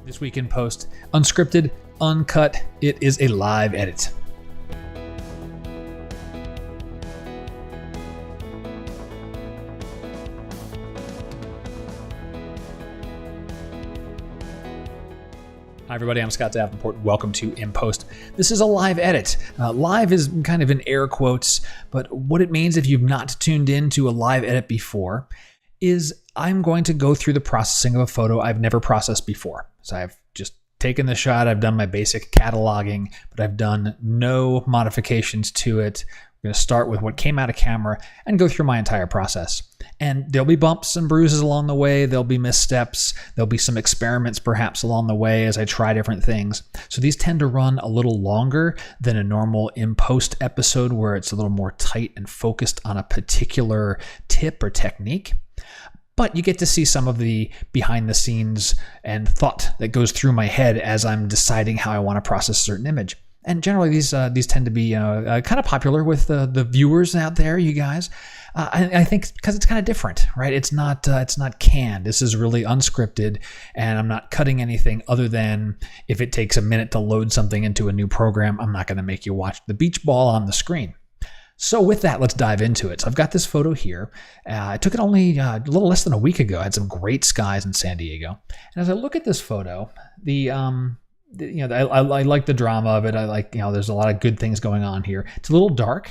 This week in post, unscripted, uncut, it is a live edit. Hi everybody, I'm Scott Davenport. Welcome to In Post. This is a live edit. Live is kind of in air quotes, but what it means if you've not tuned in to a live edit before is I'm going to go through the processing of a photo I've never processed before. So I've just taken the shot, I've done my basic cataloging, but I've done no modifications to it. I'm going to start with what came out of camera and go through my entire process. And there'll be bumps and bruises along the way. There'll be missteps. There'll be some experiments perhaps along the way as I try different things. So these tend to run a little longer than a normal in-post episode where it's a little more tight and focused on a particular tip or technique. But you get to see some of the behind the scenes and thought that goes through my head as I'm deciding how I want to process a certain image. And generally, these tend to be kind of popular with the viewers out there, you guys. I think because it's kind of different, right? It's not canned. This is really unscripted, and I'm not cutting anything other than if it takes a minute to load something into a new program, I'm not going to make you watch the beach ball on the screen. So with that, let's dive into it. So I've got this photo here. I took it only a little less than a week ago. I had some great skies in San Diego. And as I look at this photo, I like the drama of it. I like, there's a lot of good things going on here. It's a little dark.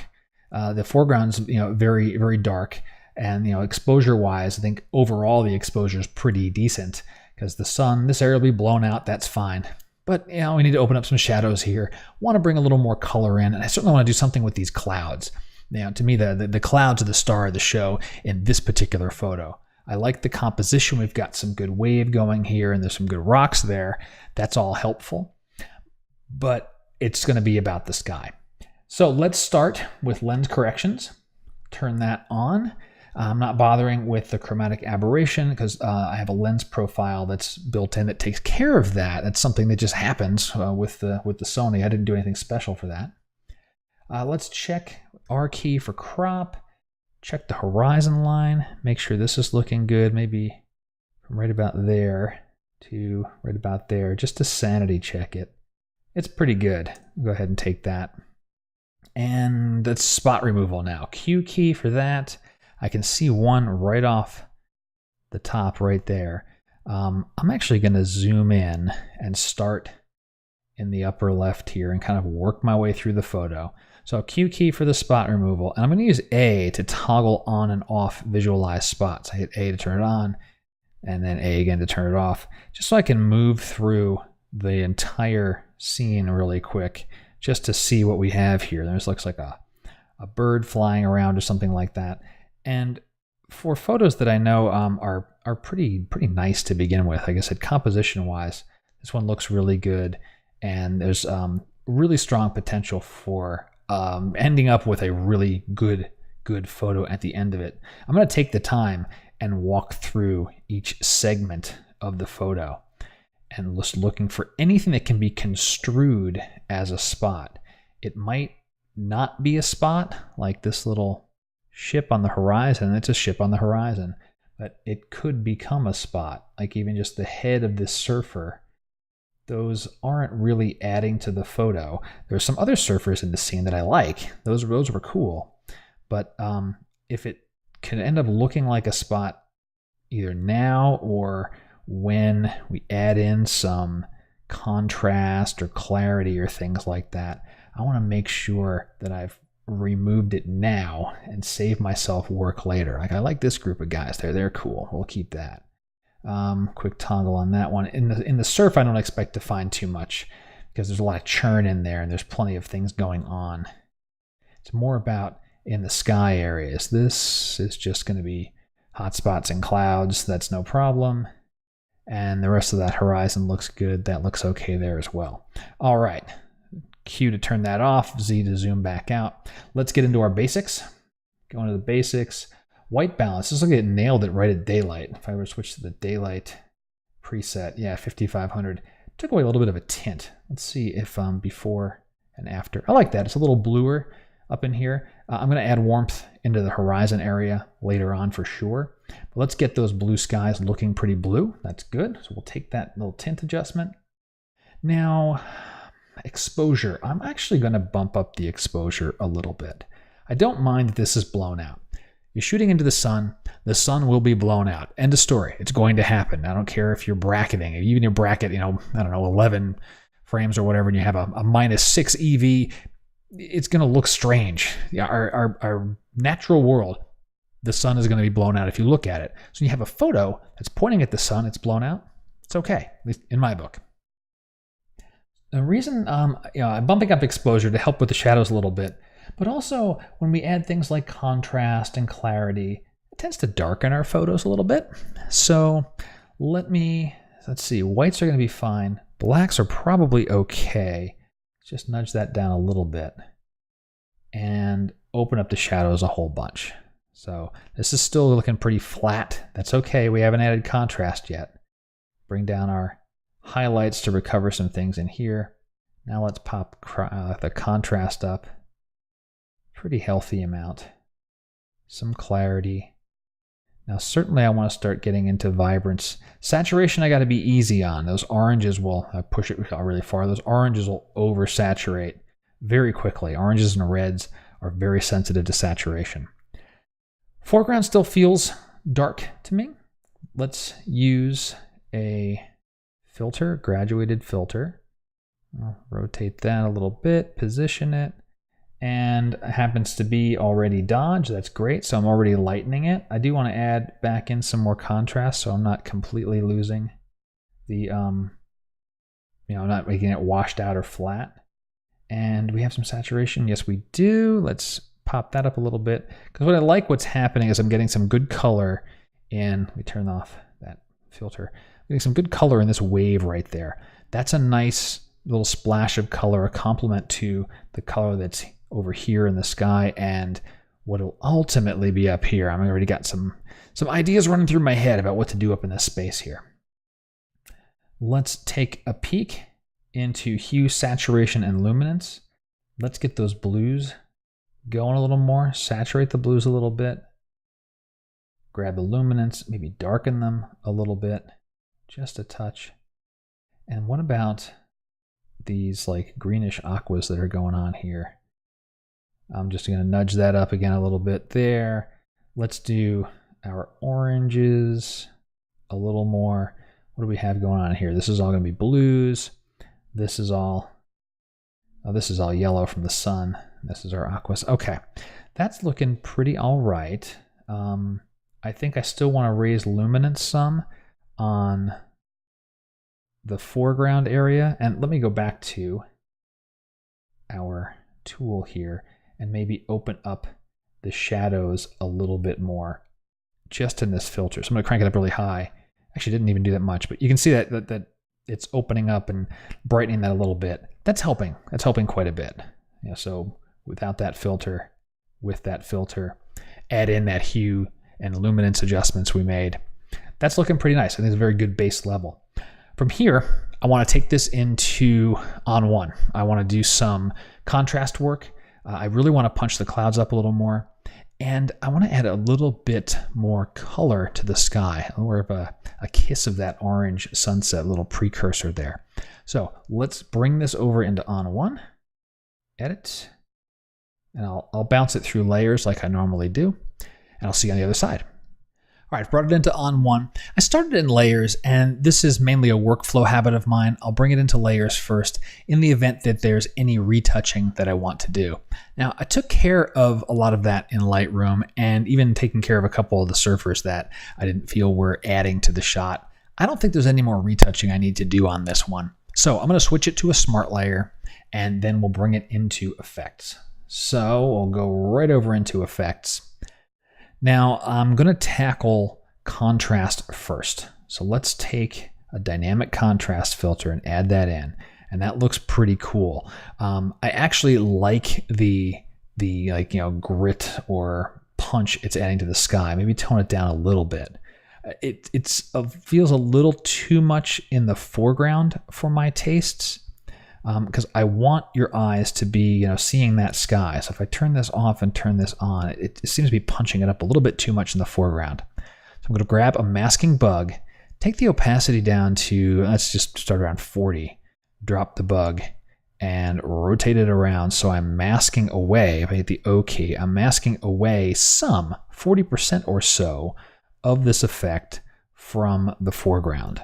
The foreground's, very, very dark. And, exposure-wise, I think overall the exposure is pretty decent because the sun, this area will be blown out. That's fine. But, we need to open up some shadows here. Want to bring a little more color in. And I certainly want to do something with these clouds. To me, the clouds are the star of the show in this particular photo. I like the composition. We've got some good wave going here, and there's some good rocks there. That's all helpful. But it's going to be about the sky. So let's start with lens corrections. Turn that on. I'm not bothering with the chromatic aberration because I have a lens profile that's built in that takes care of that. That's something that just happens with the Sony. I didn't do anything special for that. Let's check R key for crop. Check the horizon line. Make sure this is looking good. Maybe from right about there to right about there, just to sanity check it. It's pretty good. Go ahead and take that. And that's spot removal now. Q key for that. I can see one right off the top right there. I'm actually going to zoom in and start in the upper left here and kind of work my way through the photo. So Q key for the spot removal. And I'm going to use A to toggle on and off visualize spots. I hit A to turn it on and then A again to turn it off, just so I can move through the entire scene really quick just to see what we have here. This looks like a bird flying around or something like that. And for photos that I know are pretty nice to begin with, like I said, composition-wise, this one looks really good. And there's really strong potential for ending up with a really good photo at the end of it. I'm going to take the time and walk through each segment of the photo and just looking for anything that can be construed as a spot. It might not be a spot, like this little ship on the horizon. It's a ship on the horizon, but it could become a spot, like even just the head of this surfer. Those aren't really adding to the photo. There's some other surfers in the scene that I like. Those were cool. But if it can end up looking like a spot either now or when we add in some contrast or clarity or things like that, I want to make sure that I've removed it now and save myself work later. Like I like this group of guys. They're cool. We'll keep that. Quick toggle on that one. In the surf, I don't expect to find too much because there's a lot of churn in there and there's plenty of things going on. It's more about in the sky areas. This is just going to be hot spots and clouds. That's no problem. And the rest of that horizon looks good. That looks okay there as well. All right. Q to turn that off, Z to zoom back out. Let's get into our basics. Go into the basics. White balance. This will get nailed it right at daylight. If I were to switch to the daylight preset, yeah, 5500. Took away a little bit of a tint. Let's see if before and after. I like that. It's a little bluer up in here. I'm going to add warmth into the horizon area later on for sure. But Let's get those blue skies looking pretty blue. That's good. So we'll take that little tint adjustment. Now, exposure. I'm actually going to bump up the exposure a little bit. I don't mind that this is blown out. You're shooting into the sun will be blown out. End of story. It's going to happen. I don't care if you're bracketing. Even your bracket, I don't know, 11 frames or whatever, and you have a -6 EV, it's going to look strange. Our natural world, the sun is going to be blown out if you look at it. So you have a photo that's pointing at the sun, it's blown out. It's okay, at least in my book. The reason I'm bumping up exposure to help with the shadows a little bit, but also when we add things like contrast and clarity, it tends to darken our photos a little bit. So let's see, whites are going to be fine. Blacks are probably okay. Just nudge that down a little bit and open up the shadows a whole bunch. So this is still looking pretty flat. That's okay. We haven't added contrast yet. Bring down our highlights to recover some things in here. Now let's pop the contrast up. Pretty healthy amount. Some clarity. Now certainly I want to start getting into vibrance. Saturation I got to be easy on. Those oranges will, I push it really far, those oranges will oversaturate very quickly. Oranges and reds are very sensitive to saturation. Foreground still feels dark to me. Let's use a filter, graduated filter. I'll rotate that a little bit, position it, and it happens to be already dodged. That's great, so I'm already lightening it. I do want to add back in some more contrast so I'm not completely losing the, I'm not making it washed out or flat. And we have some saturation. Yes, we do. Let's pop that up a little bit, because what I like what's happening is I'm getting some good color in, let me turn off that filter, getting some good color in this wave right there. That's a nice little splash of color, a complement to the color that's over here in the sky and what will ultimately be up here. I've already got some ideas running through my head about what to do up in this space here. Let's take a peek into hue, saturation, and luminance. Let's get those blues going a little more, saturate the blues a little bit, grab the luminance, maybe darken them a little bit, just a touch. And what about these like greenish aquas that are going on here? I'm just going to nudge that up again a little bit there. Let's do our oranges a little more. What do we have going on here? This is all going to be blues. This is all yellow from the sun. This is our aquas. Okay, that's looking pretty all right. I think I still want to raise luminance some on the foreground area. And let me go back to our tool here and maybe open up the shadows a little bit more just in this filter. So I'm going to crank it up really high. Actually didn't even do that much, but you can see that it's opening up and brightening that a little bit. That's helping. That's helping quite a bit. So without that filter, with that filter, add in that hue and luminance adjustments we made. That's looking pretty nice. I think it's a very good base level. From here, I want to take this into on one. I want to do some contrast work. I really want to punch the clouds up a little more. And I want to add a little bit more color to the sky, more of a kiss of that orange sunset, little precursor there. So let's bring this over into on one, edit, and I'll bounce it through layers like I normally do, and I'll see you on the other side. All right, I've brought it into on one. I started in layers, and this is mainly a workflow habit of mine. I'll bring it into layers first in the event that there's any retouching that I want to do. Now, I took care of a lot of that in Lightroom, and even taking care of a couple of the surfers that I didn't feel were adding to the shot. I don't think there's any more retouching I need to do on this one. So I'm going to switch it to a smart layer, and then we'll bring it into effects. So we'll go right over into effects. Now I'm going to tackle contrast first. So let's take a dynamic contrast filter and add that in. And that looks pretty cool. I actually like the grit or punch it's adding to the sky. Maybe tone it down a little bit. It feels a little too much in the foreground for my tastes. Because I want your eyes to be, seeing that sky. So if I turn this off and turn this on, it seems to be punching it up a little bit too much in the foreground. So I'm going to grab a masking bug, take the opacity down to, let's just start around 40, drop the bug, and rotate it around so I'm masking away. If I hit the O key, I'm masking away some, 40% or so, of this effect from the foreground.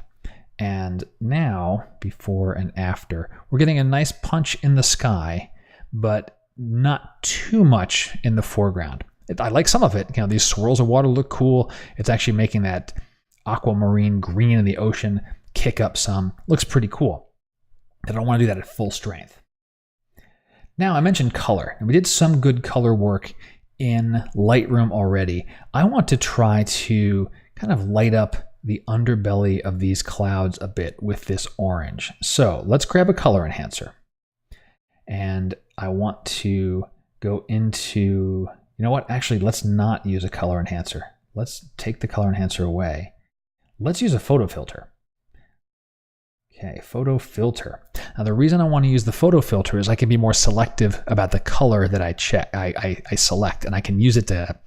And now, before and after, we're getting a nice punch in the sky, but not too much in the foreground. I like some of it. You know, these swirls of water look cool. It's actually making that aquamarine green in the ocean kick up some. Looks pretty cool. I don't want to do that at full strength. Now, I mentioned color, and we did some good color work in Lightroom already. I want to try to kind of light up the underbelly of these clouds a bit with this orange. So let's grab a color enhancer. And I want to go into, you know what? Actually, let's not use a color enhancer. Let's take the color enhancer away. Let's use a photo filter. Okay, photo filter. Now the reason I want to use the photo filter is I can be more selective about the color that I select, and I can use it to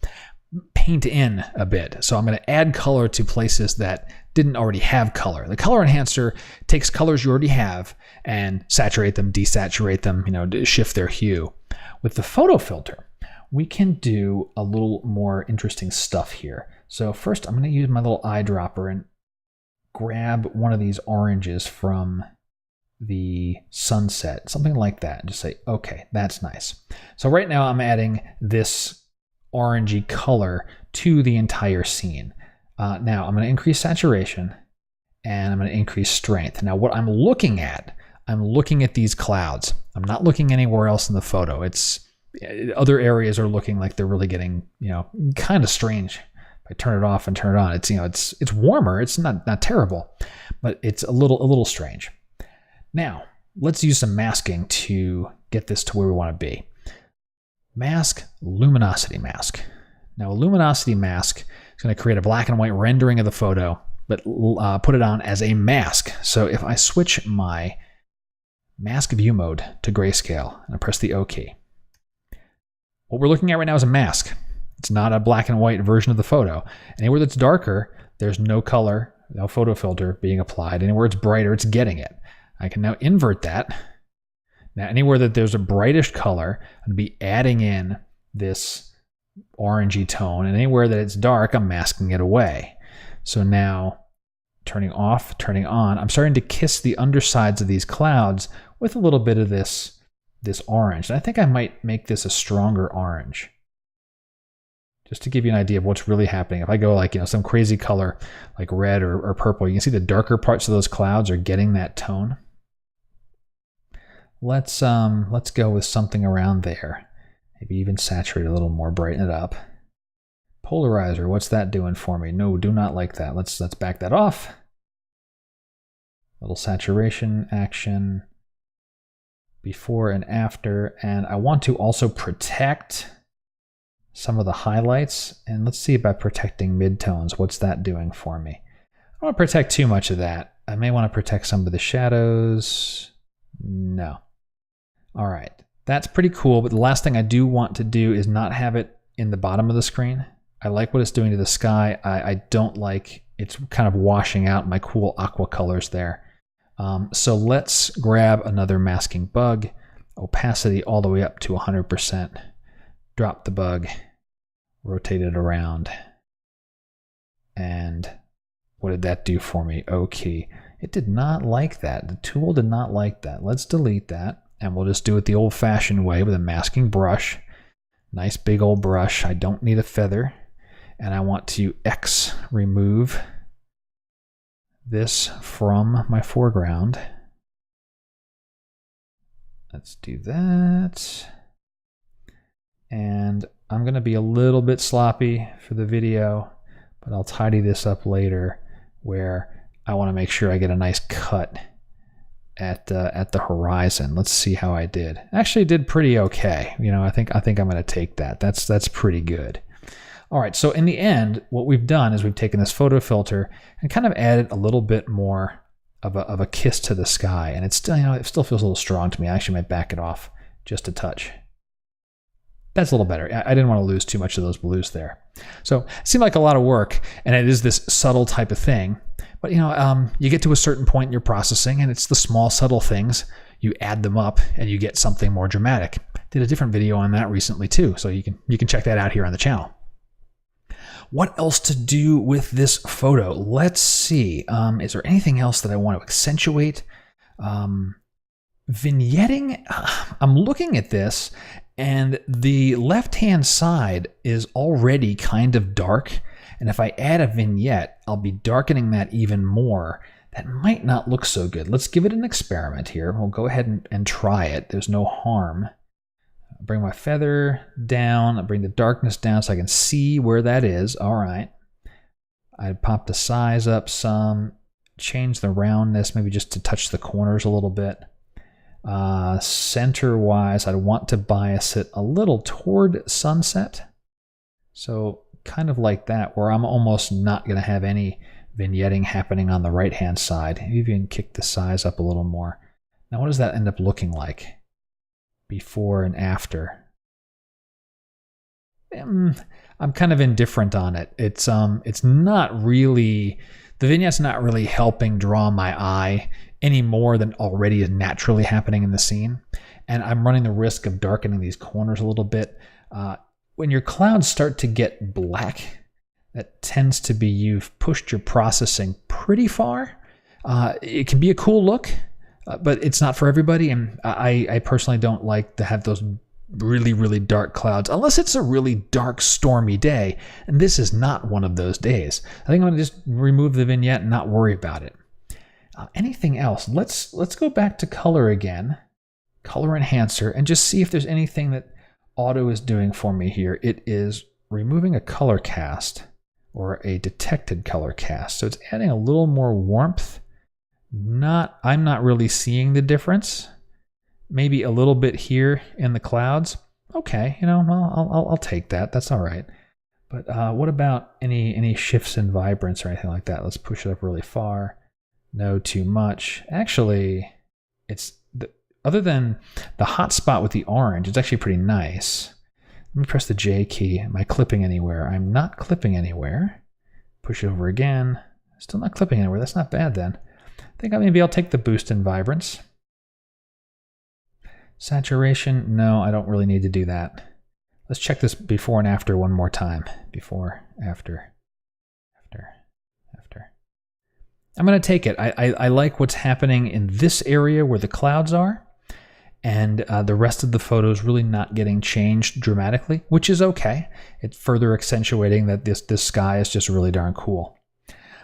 paint in a bit. So I'm going to add color to places that didn't already have color. The color enhancer takes colors you already have and saturate them, desaturate them, you know, shift their hue. With the photo filter, we can do a little more interesting stuff here. So first I'm going to use my little eyedropper and grab one of these oranges from the sunset, something like that, and just say, okay, that's nice. So right now I'm adding this orangey color to the entire scene. Now I'm going to increase saturation and I'm going to increase strength. Now what I'm looking at these clouds. I'm not looking anywhere else in the photo. Other areas are looking like they're really getting, you know, kind of strange. If I turn it off and turn it on, it's, you know, it's warmer. It's not terrible, but it's a little strange. Now let's use some masking to get this to where we want to be. Mask, luminosity mask. Now a luminosity mask is going to create a black and white rendering of the photo, but put it on as a mask. So if I switch my mask view mode to grayscale and I press the O key, what we're looking at right now is a mask. It's not a black and white version of the photo. Anywhere that's darker, there's no color, no photo filter being applied. Anywhere it's brighter, it's getting it. I can now invert that. Now, anywhere that there's a brightish color, I'm going to be adding in this orangey tone, and anywhere that it's dark, I'm masking it away. So now, turning off, turning on, I'm starting to kiss the undersides of these clouds with a little bit of this orange. And I think I might make this a stronger orange, just to give you an idea of what's really happening. If I go like, you know, some crazy color like red or purple, you can see the darker parts of those clouds are getting that tone. Let's go with something around there. Maybe even saturate a little more, brighten it up. Polarizer, what's that doing for me? No, do not like that. Let's back that off. Little saturation action before and after. And I want to also protect some of the highlights. And let's see about protecting midtones. What's that doing for me? I don't want to protect too much of that. I may want to protect some of the shadows. No. All right, that's pretty cool, but the last thing I do want to do is not have it in the bottom of the screen. I like what it's doing to the sky. I don't like it's kind of washing out my cool aqua colors there. So let's grab another masking bug, opacity all the way up to 100%, drop the bug, rotate it around, and what did that do for me? O key. It did not like that. The tool did not like that. Let's delete that. And we'll just do it the old-fashioned way with a masking brush. Nice big old brush. I don't need a feather. And I want to X remove this from my foreground. Let's do that. And I'm going to be a little bit sloppy for the video, but I'll tidy this up later where I want to make sure I get a nice cut at the horizon. Let's see how I did. Actually did pretty okay. You know, I think I'm going to take that. That's pretty good. All right, so in the end, what we've done is we've taken this photo filter and kind of added a little bit more of a kiss to the sky, and it's still, you know, it still feels a little strong to me. I actually might back it off just a touch. That's a little better. I didn't want to lose too much of those blues there. So it seemed like a lot of work, and it is this subtle type of thing. But you get to a certain point in your processing, and it's the small subtle things. You add them up, and you get something more dramatic. Did a different video on that recently too, so you can check that out here on the channel. What else to do with this photo? Let's see. Is there anything else that I want to accentuate? Vignetting. I'm looking at this, and the left-hand side is already kind of dark. And if I add a vignette, I'll be darkening that even more. That might not look so good. Let's give it an experiment here. We'll go ahead and try it. There's no harm. I'll bring my feather down. I'll bring the darkness down so I can see where that is. All right. I pop the size up some, change the roundness, maybe just to touch the corners a little bit. Center-wise, I'd want to bias it a little toward sunset. So kind of like that, where I'm almost not going to have any vignetting happening on the right-hand side. Even kick the size up a little more. Now, what does that end up looking like before and after? I'm kind of indifferent on it. It's not really, the vignette's not really helping draw my eye any more than already is naturally happening in the scene. And I'm running the risk of darkening these corners a little bit. When your clouds start to get black, that tends to be you've pushed your processing pretty far. It can be a cool look, but it's not for everybody. And I personally don't like to have those really, really dark clouds, unless it's a really dark, stormy day. And this is not one of those days. I think I'm going to just remove the vignette and not worry about it. Anything else? Let's go back to color again, color enhancer, and just see if there's anything that auto is doing for me here. It is removing a color cast or a detected color cast. So it's adding a little more warmth. I'm not really seeing the difference. Maybe a little bit here in the clouds. Okay, I'll take that. That's all right. But what about any shifts in vibrance or anything like that? Let's push it up really far. No, too much. Actually, other than the hot spot with the orange, it's actually pretty nice. Let me press the J key. Am I clipping anywhere? I'm not clipping anywhere. Push it over again. Still not clipping anywhere. That's not bad then. I think maybe I'll take the boost in vibrance. Saturation, no, I don't really need to do that. Let's check this before and after one more time. Before, after, after, after. I'm going to take it. I like what's happening in this area where the clouds are, and the rest of the photo is really not getting changed dramatically, which is okay. It's further accentuating that this sky is just really darn cool.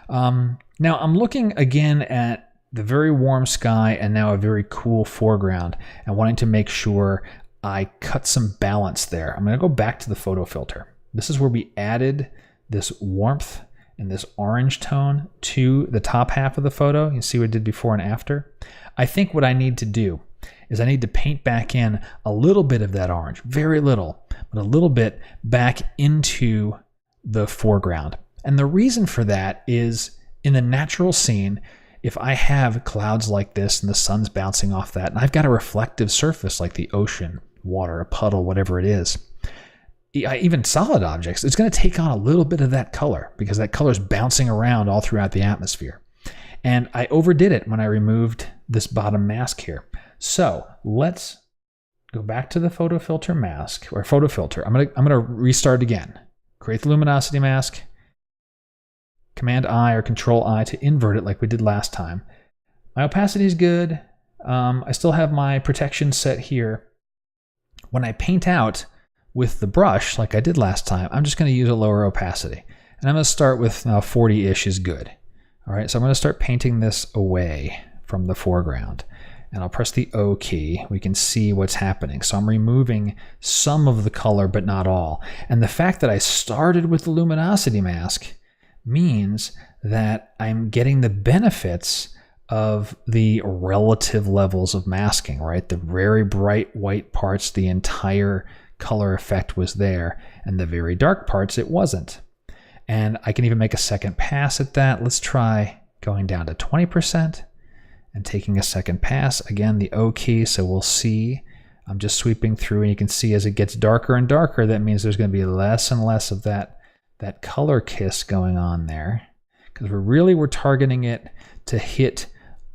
Now I'm looking again at the very warm sky and now a very cool foreground, and wanting to make sure I cut some balance there. I'm going to go back to the photo filter. This is where we added this warmth and this orange tone to the top half of the photo. You see what I did before and after? I think what I need to do is I need to paint back in a little bit of that orange, very little, but a little bit back into the foreground. And the reason for that is in the natural scene, if I have clouds like this and the sun's bouncing off that, and I've got a reflective surface like the ocean, water, a puddle, whatever it is, even solid objects, it's going to take on a little bit of that color because that color is bouncing around all throughout the atmosphere. And I overdid it when I removed this bottom mask here. So let's go back to the photo filter mask, or photo filter. I'm gonna restart again. Create the luminosity mask. Command I or Control I to invert it like we did last time. My opacity is good. I still have my protection set here. When I paint out with the brush like I did last time, I'm just going to use a lower opacity. And I'm going to start with 40-ish is good. All right, so I'm going to start painting this away from the foreground. And I'll press the O key. We can see what's happening. So I'm removing some of the color, but not all. And the fact that I started with the luminosity mask means that I'm getting the benefits of the relative levels of masking, right? The very bright white parts, the entire color effect was there, and the very dark parts, it wasn't. And I can even make a second pass at that. Let's try going down to 20% and taking a second pass. Again, the O key, so we'll see. I'm just sweeping through, and you can see as it gets darker and darker, that means there's going to be less and less of that that color kiss going on there, because we're targeting it to hit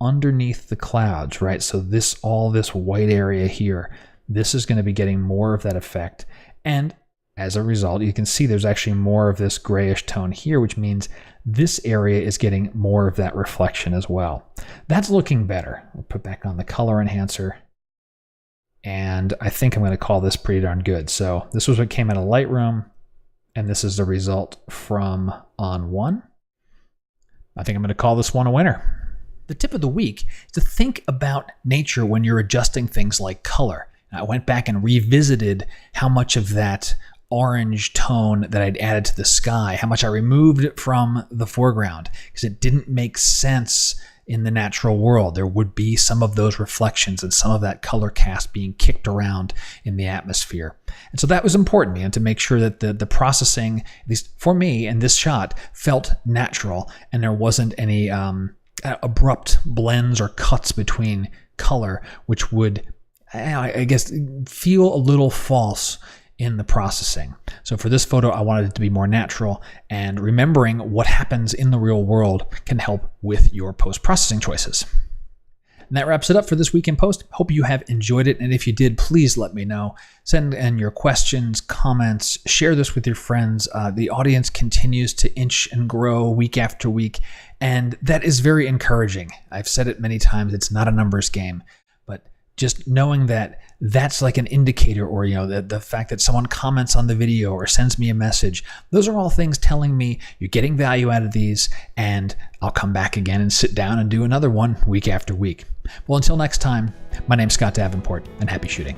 underneath the clouds, right? So all this white area here, this is going to be getting more of that effect. And as a result, you can see there's actually more of this grayish tone here, which means this area is getting more of that reflection as well. That's looking better. I'll put back on the color enhancer. And I think I'm going to call this pretty darn good. So this was what came out of Lightroom, and this is the result from On 1. I think I'm going to call this one a winner. The tip of the week is to think about nature when you're adjusting things like color. I went back and revisited how much of that orange tone that I'd added to the sky, how much I removed from the foreground, because it didn't make sense in the natural world. There would be some of those reflections and some of that color cast being kicked around in the atmosphere. And so that was important, to make sure that the processing, at least for me in this shot, felt natural and there wasn't any abrupt blends or cuts between color, which would, I guess, feel a little false in the processing. So for this photo, I wanted it to be more natural, and remembering what happens in the real world can help with your post-processing choices. And that wraps it up for this week in post. Hope you have enjoyed it, and if you did, please let me know. Send in your questions, comments, share this with your friends. The audience continues to inch and grow week after week, and that is very encouraging. I've said it many times, it's not a numbers game, but just knowing that that's like an indicator, or the fact that someone comments on the video or sends me a message, those are all things telling me you're getting value out of these, and I'll come back again and sit down and do another one week after week. Well, until next time, my name's Scott Davenport, and happy shooting.